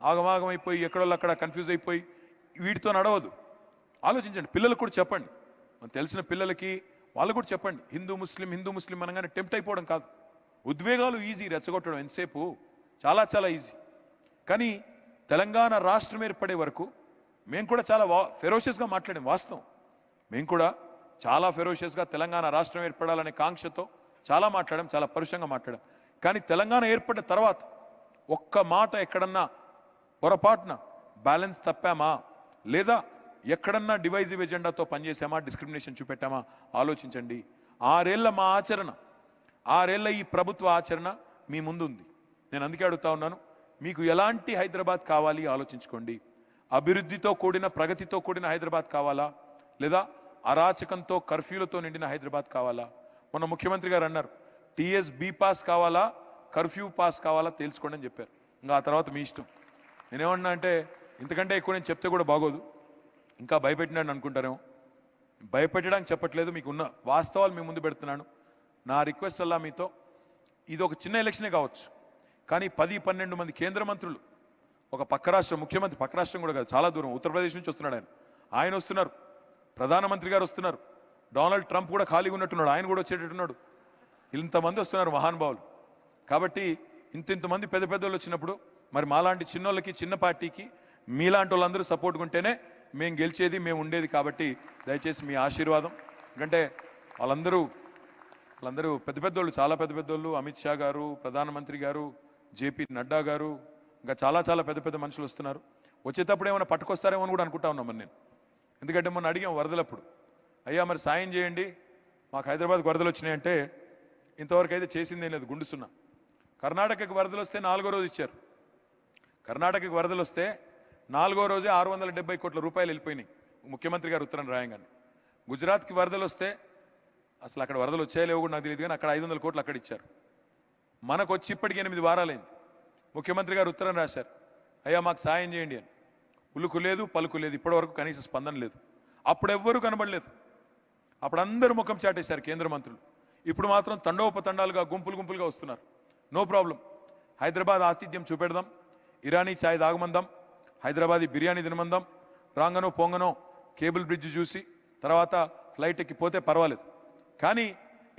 Speaker 1: ఆగమాగం అయిపోయి ఎక్కడోళ్ళు అక్కడ కన్ఫ్యూజ్ అయిపోయి వీటితో నడవదు. ఆలోచించండి. పిల్లలకు కూడా చెప్పండి, మనకు తెలిసిన పిల్లలకి వాళ్ళు కూడా చెప్పండి. హిందూ ముస్లిం అనగానే టెంప్ట్ అయిపోవడం కాదు. ఉద్వేగాలు ఈజీ, రెచ్చగొట్టడం ఎంతసేపు, చాలా చాలా ఈజీ. కానీ తెలంగాణ రాష్ట్రం ఏర్పడే వరకు మేము కూడా చాలా ఫెరోషియస్గా మాట్లాడాం. వాస్తవం, మేము కూడా చాలా ఫెరోషియస్గా తెలంగాణ రాష్ట్రం ఏర్పడాలనే కాంక్షతో చాలా మాట్లాడాం, చాలా పరుషంగా మాట్లాడాం. కానీ తెలంగాణ ఏర్పడిన తర్వాత ఒక్క మాట ఎక్కడన్నా పొరపాటున బ్యాలెన్స్ తప్పామా, లేదా ఎక్కడన్నా డివైజివ్ ఎజెండాతో పనిచేసామా, డిస్క్రిమినేషన్ చూపెట్టామా? ఆలోచించండి. 6 ఏళ్ల మా ఆచరణ, 6 ఏళ్ల ఈ ప్రభుత్వ ఆచరణ మీ ముందు ఉంది. నేను అందుకే అడుగుతా ఉన్నాను, మీకు ఎలాంటి హైదరాబాద్ కావాలి? ఆలోచించుకోండి. అభివృద్ధితో కూడిన, ప్రగతితో కూడిన హైదరాబాద్ కావాలా, లేదా అరాచకంతో, కర్ఫ్యూలతో నిండిన హైదరాబాద్ కావాలా? మొన్న ముఖ్యమంత్రి గారు అన్నారు, టీఎస్ బి పాస్ కావాలా, కర్ఫ్యూ పాస్ కావాలా తెలుసుకోండి అని చెప్పారు. ఇంకా ఆ తర్వాత మీ ఇష్టం. నేనేమన్నా అంటే, ఇంతకంటే ఎక్కువ నేను చెప్తే కూడా బాగోదు, ఇంకా భయపెట్టినాడు అనుకుంటారేమో. భయపెట్టడానికి చెప్పట్లేదు, మీకున్న వాస్తవాలు మీ ముందు పెడుతున్నాను. నా రిక్వెస్ట్ అలా మీతో, ఇది ఒక చిన్న ఎలక్షనే కావచ్చు, కానీ 10-12 మంది కేంద్ర మంత్రులు, ఒక పక్క రాష్ట్రం ముఖ్యమంత్రి, పక్క రాష్ట్రం కూడా కాదు, చాలా దూరం ఉత్తరప్రదేశ్ నుంచి వస్తున్నాడు ఆయన వస్తున్నారు, ప్రధానమంత్రి గారు వస్తున్నారు, డొనాల్డ్ ట్రంప్ కూడా ఖాళీగా ఉన్నట్టున్నాడు, ఆయన కూడా వచ్చేటట్టున్నాడు. ఇంతమంది వస్తున్నారు మహానుభావులు. కాబట్టి ఇంతమంది పెద్ద పెద్దోళ్ళు వచ్చినప్పుడు మరి మాలాంటి చిన్నోళ్ళకి, చిన్న పార్టీకి మీలాంటి వాళ్ళందరూ సపోర్ట్ ఉంటేనే మేము గెలిచేది మేము ఉండేది. కాబట్టి దయచేసి మీ ఆశీర్వాదం. ఎందుకంటే వాళ్ళందరూ పెద్ద పెద్దోళ్ళు, చాలా పెద్ద పెద్దోళ్ళు, అమిత్ షా గారు, ప్రధానమంత్రి గారు, జేపీ నడ్డా గారు, ఇంకా చాలా చాలా పెద్ద పెద్ద మనుషులు వస్తున్నారు. వచ్చేటప్పుడు ఏమైనా పట్టుకొస్తారేమో అని కూడా అనుకుంటా ఉన్నాం మరి నేను. ఎందుకంటే మొన్న అడిగాం వరదలప్పుడు, అయ్యా మరి సాయం చేయండి, మాకు హైదరాబాద్కి వరదలు వచ్చినాయంటే ఇంతవరకు అయితే చేసిందేం లేదు, గుండు సున్నా. కర్ణాటకకి వరదలు వస్తే 4వ రోజు ఇచ్చారు. కర్ణాటకకి వరదలు వస్తే 4వ రోజే 670 కోట్ల రూపాయలు వెళ్ళిపోయినాయి ముఖ్యమంత్రి గారు ఉత్తరం రాయంగానే. గుజరాత్కి వరదలు వస్తే అసలు అక్కడ వరదలు వచ్చాయో లేవో కూడా నాకు తెలియదు, కానీ అక్కడ 500 కోట్లు అక్కడ ఇచ్చారు. మనకు వచ్చి ఇప్పటికి 8 వారాలైంది. ముఖ్యమంత్రి గారు ఉత్తరం రాశారు, అయ్యా మాకు సాయం చేయండి అని. ఉలుకు లేదు, పలుకు లేదు, ఇప్పటివరకు కనీస స్పందన లేదు. అప్పుడు ఎవ్వరూ కనబడలేదు. అప్పుడు అందరూ ముఖం చాటేశారు కేంద్ర మంత్రులు. ఇప్పుడు మాత్రం తండోపతండాలుగా గుంపులు గుంపులుగా వస్తున్నారు. నో ప్రాబ్లం, హైదరాబాద్ ఆతిథ్యం చూపెడదాం, ఇరానీ ఛాయ్ తాగమందాం, హైదరాబాదీ బిర్యానీ తినమందాం, రాంగనో పొంగనో కేబుల్ బ్రిడ్జ్ చూసి తర్వాత ఫ్లైట్ ఎక్కిపోతే పర్వాలేదు. కానీ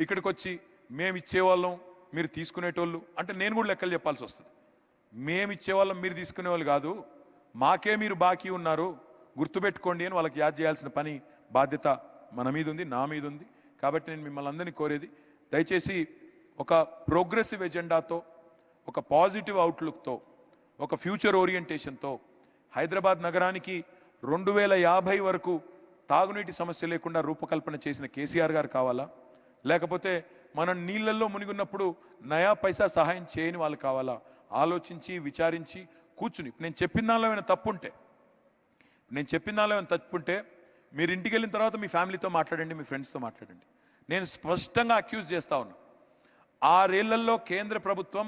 Speaker 1: ఇక్కడికి వచ్చి మేము ఇచ్చేవాళ్ళం మీరు తీసుకునేటోళ్ళు అంటే నేను కూడా లెక్కలు చెప్పాల్సి వస్తుంది. మేము ఇచ్చేవాళ్ళం మీరు తీసుకునేవాళ్ళు కాదు, మాకే మీరు బాకీ ఉన్నారు గుర్తుపెట్టుకోండి అని వాళ్ళకి యాద్ చేయాల్సిన పని బాధ్యత మన మీద ఉంది, నా మీద ఉంది. కాబట్టి నేను మిమ్మల్ని అందరినీ కోరేది, దయచేసి ఒక ప్రోగ్రెసివ్ ఎజెండాతో, ఒక పాజిటివ్ అవుట్లుక్తో, ఒక ఫ్యూచర్ ఓరియంటేషన్తో హైదరాబాద్ నగరానికి 2050 వరకు తాగునీటి సమస్య లేకుండా రూపకల్పన చేసిన కేసీఆర్ గారు కావాలా, లేకపోతే మనం నీళ్లలో మునిగున్నప్పుడు నయా పైసా సహాయం చేయని వాళ్ళు కావాలా? ఆలోచించి విచారించి కూర్చుని నేను చెప్పిన దానిలో ఏమైనా తప్పుంటే మీరు ఇంటికి వెళ్ళిన తర్వాత మీ ఫ్యామిలీతో మాట్లాడండి, మీ ఫ్రెండ్స్తో మాట్లాడండి. నేను స్పష్టంగా అక్యూజ్ చేస్తా ఉన్నా, 6 ఏళ్లలో కేంద్ర ప్రభుత్వం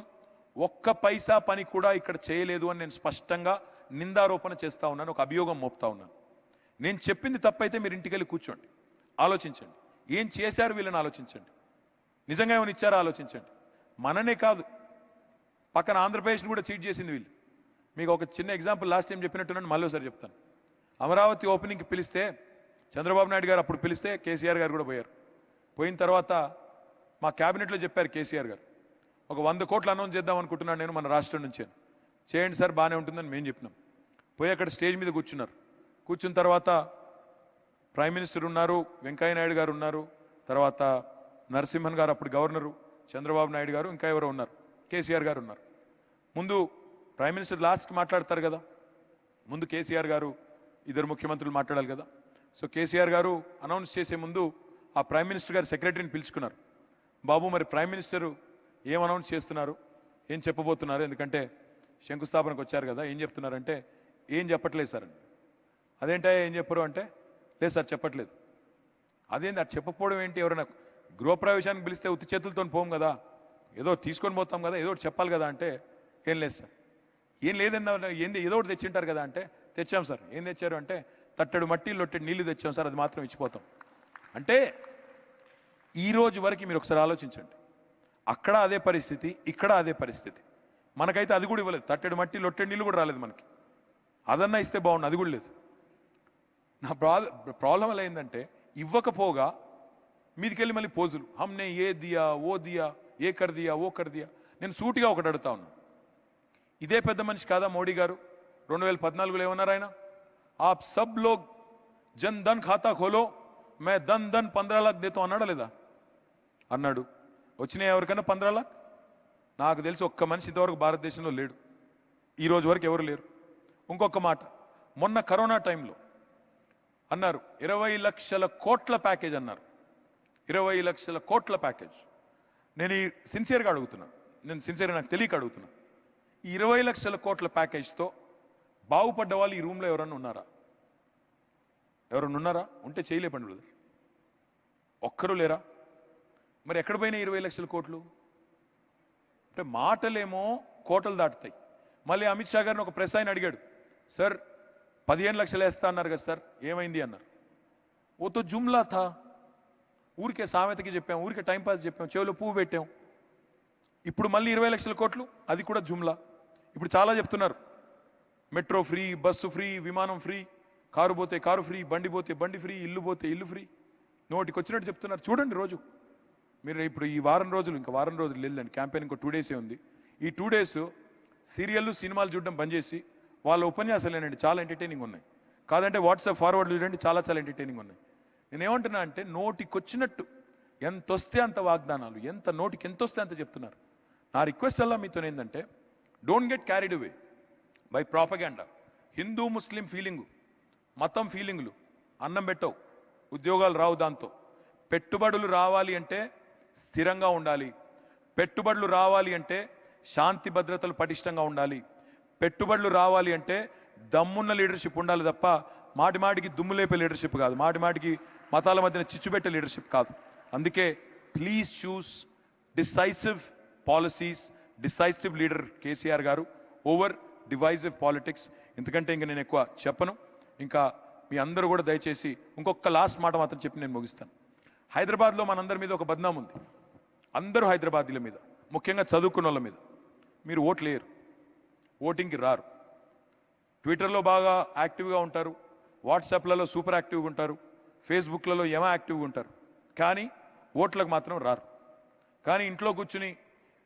Speaker 1: ఒక్క పైసా పని కూడా ఇక్కడ చేయలేదు అని నేను స్పష్టంగా నిందారోపణ చేస్తా ఉన్నాను, ఒక అభియోగం మోపుతా ఉన్నాను. నేను చెప్పింది తప్పైతే మీరు ఇంటికి వెళ్ళి కూర్చోండి, ఆలోచించండి, ఏం చేశారు వీళ్ళని ఆలోచించండి, నిజంగా ఏమైనా ఇచ్చారో ఆలోచించండి. మననే కాదు, పక్కన ఆంధ్రప్రదేశ్ని కూడా చీట్ చేసింది వీళ్ళు. మీకు ఒక చిన్న ఎగ్జాంపుల్ లాస్ట్ టైం చెప్పినట్టున్నాను, మళ్ళీ ఒకసారి చెప్తాను. అమరావతి ఓపెనింగ్కి పిలిస్తే చంద్రబాబు నాయుడు గారు అప్పుడు పిలిస్తే కేసీఆర్ గారు కూడా పోయారు. పోయిన తర్వాత మా క్యాబినెట్లో చెప్పారు కేసీఆర్ గారు, ఒక 100 కోట్లు అనౌన్స్ చేద్దాం అనుకుంటున్నాను నేను మన రాష్ట్రం నుంచి. చేయండి సార్ బాగానే ఉంటుందని మేము చెప్పినాం. పోయి అక్కడ స్టేజ్ మీద కూర్చున్నారు. కూర్చున్న తర్వాత ప్రైమ్ మినిస్టర్ ఉన్నారు, వెంకయ్య నాయుడు గారు ఉన్నారు, తర్వాత నరసింహన్ గారు అప్పుడు గవర్నరు, చంద్రబాబు నాయుడు గారు, ఇంకా ఎవరో ఉన్నారు, కేసీఆర్ గారు ఉన్నారు. ముందు ప్రైమ్ మినిస్టర్ లాస్ట్కి మాట్లాడతారు కదా, ముందు కేసీఆర్ గారు, ఇద్దరు ముఖ్యమంత్రులు మాట్లాడాలి కదా. సో కేసీఆర్ గారు అనౌన్స్ చేసే ముందు ఆ ప్రైమ్ మినిస్టర్ గారు సెక్రటరీని పిలుచుకున్నారు. బాబు మరి ప్రైమ్ మినిస్టర్ ఏం అనౌన్స్ చేస్తున్నారు, ఏం చెప్పబోతున్నారు, ఎందుకంటే శంకుస్థాపనకు వచ్చారు కదా, ఏం చెప్తున్నారంటే ఏం చెప్పట్లేదు సార్ అని. అదేంటా ఏం చెప్పరు అంటే, లేదు సార్ చెప్పట్లేదు. అదేంటి అది చెప్పకపోవడం ఏంటి, ఎవరైనా గృహప్రవేశానికి పిలిస్తే ఉత్తి చేతులతో పోం కదా, ఏదో తీసుకొని పోతాం కదా, ఏదో ఒకటి చెప్పాలి కదా అంటే, ఏం లేదు సార్. ఏం లేదన్నా ఏంది ఏదో ఒకటి తెచ్చింటారు కదా అంటే, తెచ్చాం సార్. ఏం తెచ్చారు అంటే, తట్టెడు మట్టి లొట్టెడు నీళ్లు తెచ్చాం సార్, అది మాత్రం ఇచ్చిపోతాం. అంటే ఈ రోజు వరకు మీరు ఒకసారి ఆలోచించండి, అక్కడ అదే పరిస్థితి, ఇక్కడ అదే పరిస్థితి. మనకైతే అది కూడా ఇవ్వలేదు, తట్టెడు మట్టి లొట్టెడు నీళ్ళు కూడా రాలేదు మనకి. అదన్నా ఇస్తే బాగుండు, అది కూడా లేదు. నా ప్రాబ్లం ఎలా అయిందంటే, ఇవ్వకపోగా మీదికెళ్ళి మళ్ళీ పోజులు, హమ్నే ఏ దియా ఓ దియా, ఏ కర్ దియా ఓ కర్ దియా. నేను సూటిగా ఒకటి అడుగుతా ఉన్నా, ఇదే పెద్ద మనిషి కాదా మోడీ గారు? 2014లో ఏమన్నారు ఆయన, ఆప్ సబ్ లోగ్ జన్ ధన్ ఖాతా ఖోలో, మే ధన్ 15 लाख దేతో అన్నాడా లేదా? అన్నాడు. వచ్చినాయి ఎవరికైనా 15 लाख? నాకు తెలిసి ఒక్క మనిషి ఇంతవరకు భారతదేశంలో లేడు, ఈ రోజు వరకు ఎవరు లేరు. ఇంకొక మాట, మొన్న కరోనా టైంలో అన్నారు 20 లక్షల కోట్ల ప్యాకేజ్ అన్నారు, 20 లక్షల కోట్ల ప్యాకేజ్. నేను ఈ సిన్సియర్గా అడుగుతున్నా, నాకు తెలియక అడుగుతున్నా, ఈ 20 లక్షల కోట్ల ప్యాకేజ్తో బాగుపడ్డ వాళ్ళు ఈ రూమ్లో ఎవరన్నా ఉన్నారా? ఉంటే చేయలేపండి బ్రదర్, ఒక్కరూ లేరా? మరి ఎక్కడ పోయినా 20 లక్షల కోట్లు? అంటే మాటలేమో కోటలు దాటుతాయి. మళ్ళీ అమిత్ షా గారిని ఒక ప్రెస్ ఆయన అడిగాడు, సార్ 15 లక్షలు వేస్తా అన్నారు కదా సార్, ఏమైంది అన్నారు. ఓతో జుమ్లా థా, ఊరికే సామెతకి చెప్పాం, ఊరికే టైంపాస్ చెప్పాం, చెవిలో పువ్వు పెట్టాం. ఇప్పుడు మళ్ళీ 20 లక్షల కోట్లు, అది కూడా జుమ్లా. ఇప్పుడు చాలా చెప్తున్నారు, మెట్రో ఫ్రీ, బస్సు ఫ్రీ, విమానం ఫ్రీ, కారు పోతే కారు ఫ్రీ, బండి పోతే బండి ఫ్రీ, ఇల్లు పోతే ఇల్లు ఫ్రీ, నోటికి వచ్చినట్టు చెప్తున్నారు. చూడండి రోజు మీరు, ఇప్పుడు ఈ వారం రోజులు, ఇంకా వారం రోజులు లేదండి క్యాంపెయిన్, ఇంకో 2 డేసే ఉంది. ఈ 2 డేస్ సీరియళ్ళు సినిమాలు చూడడం బంద్ చేసి వాళ్ళ ఉపన్యాసాలేనండి చాలా ఎంటర్టైనింగ్ ఉన్నాయి. కాదంటే వాట్సాప్ ఫార్వర్డ్ చూడండి, చాలా చాలా ఎంటర్టైనింగ్ ఉన్నాయి. నేనేమంటున్నా అంటే నోటికొచ్చినట్టు ఎంత వస్తే అంత వాగ్దానాలు, ఎంత నోటికి ఎంత వస్తే అంత చెప్తున్నారు. నా రిక్వెస్ట్ అలా మీతో ఏంటంటే don't get carried away by propaganda. Hindu Muslim feeling, మతం ఫీలింగులు అన్నం పెట్టవు, ఉద్యోగాలు రావు. దాంతో పెట్టుబడులు రావాలి అంటే స్థిరంగా ఉండాలి. పెట్టుబడులు రావాలి అంటే శాంతి భద్రతలు పటిష్టంగా ఉండాలి. పెట్టుబడులు రావాలి అంటే దమ్మున్న లీడర్షిప్ ఉండాలి తప్ప మాటి మాటికి దుమ్ము లేపే లీడర్షిప్ కాదు, మాటి మాటికి మతాల మధ్యన చిచ్చుపెట్టే లీడర్షిప్ కాదు. అందుకే please choose decisive policies, decisive leader KCR గారు ఓవర్ డివైజివ్ పాలిటిక్స్. ఎందుకంటే ఇంక నేను ఎక్కువ చెప్పను. ఇంకా మీ అందరూ కూడా దయచేసి ఇంకొక లాస్ట్ మాట మాత్రం చెప్పి నేను ముగిస్తాను. హైదరాబాద్లో మనందరి మీద ఒక బద్నాం ఉంది. అందరూ హైదరాబాదీల మీద, ముఖ్యంగా చదువుకున్న వాళ్ళ మీద. మీరు ఓట్లు వేయరు, ఓటింగ్కి రారు. ట్విట్టర్లో బాగా యాక్టివ్గా ఉంటారు, వాట్సాప్లలో సూపర్ యాక్టివ్గా ఉంటారు, ఫేస్బుక్లలో ఏమో యాక్టివ్గా ఉంటారు, కానీ ఓట్లకు మాత్రం రారు. కానీ ఇంట్లో కూర్చుని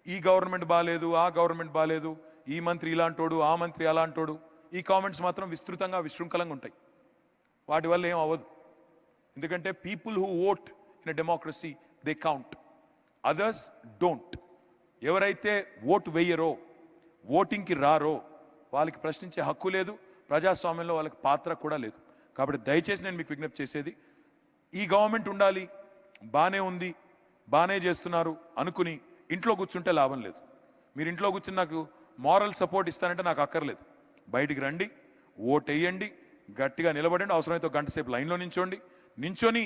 Speaker 1: ఈ గవర్నమెంట్ బాగాలేదు, ఆ గవర్నమెంట్ బాగాలేదు, ఈ మంత్రి ఇలాంటోడు, ఆ మంత్రి అలాంటోడు, ఈ కామెంట్స్ మాత్రం విస్తృతంగా విశృంఖలంగా ఉంటాయి. వాటి వల్ల ఏం అవ్వదు. ఎందుకంటే people who vote in a democracy they count, others don't. ఎవరైతే ఓటు వేయరో, ఓటింగ్కి రారో వాళ్ళకి ప్రశ్నించే హక్కు లేదు, ప్రజాస్వామ్యంలో వాళ్ళకి పాత్ర కూడా లేదు. కాబట్టి దయచేసి నేను మీకు విజ్ఞప్తి చేసేది, ఈ గవర్నమెంట్ ఉండాలి, బానే ఉంది, బానే చేస్తున్నారు అనుకుని ఇంట్లో కూర్చుంటే లాభం లేదు. మీరు ఇంట్లో కూర్చుని నాకు మారల్ సపోర్ట్ ఇస్తానంటే నాకు అక్కర్లేదు. బయటికి రండి, ఓటు వేయండి, గట్టిగా నిలబడండి, అవసరమైతే ఒక గంట సేపు లైన్లో నించొని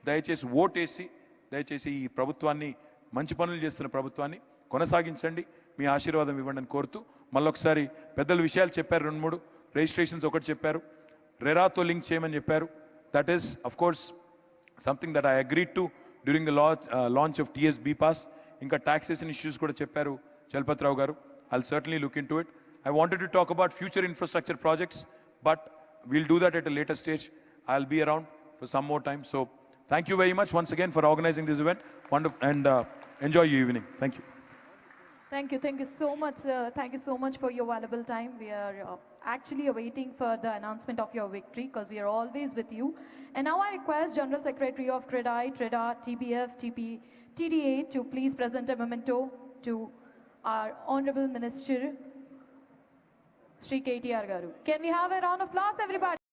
Speaker 1: దయచేసి ఓటేసి దయచేసి ఈ ప్రభుత్వాన్ని, మంచి పనులు చేస్తున్న ప్రభుత్వాన్ని కొనసాగించండి. మీ ఆశీర్వాదం ఇవ్వండి అని కోరుతూ మళ్ళొకసారి పెద్దల విషయాలు చెప్పారు, 2-3 రిజిస్ట్రేషన్స్ ఒకటి చెప్పారు, రెరాతో లింక్ చేయమని చెప్పారు. That is of course something that I agreed to during the launch of TSB pass. ఇంకా టాక్సేషన్ ఇష్యూస్ కూడా చెప్పారు చలపతిరావు గారు. I'll certainly look into it. I wanted to talk about future infrastructure projects, but we'll do that at a later stage. I'll be around for some more time. So thank you very much once again for organizing this event. Wonderful, and enjoy your evening. Thank you.
Speaker 2: Thank you so much, sir. Thank you so much for your valuable time. We are actually awaiting for the announcement of your victory because we are always with you. And now I request General Secretary of TREDA, TBF, TDA to please present a memento to our Honorable Minister, Shri KTR Garu. Can we have a round of applause, everybody?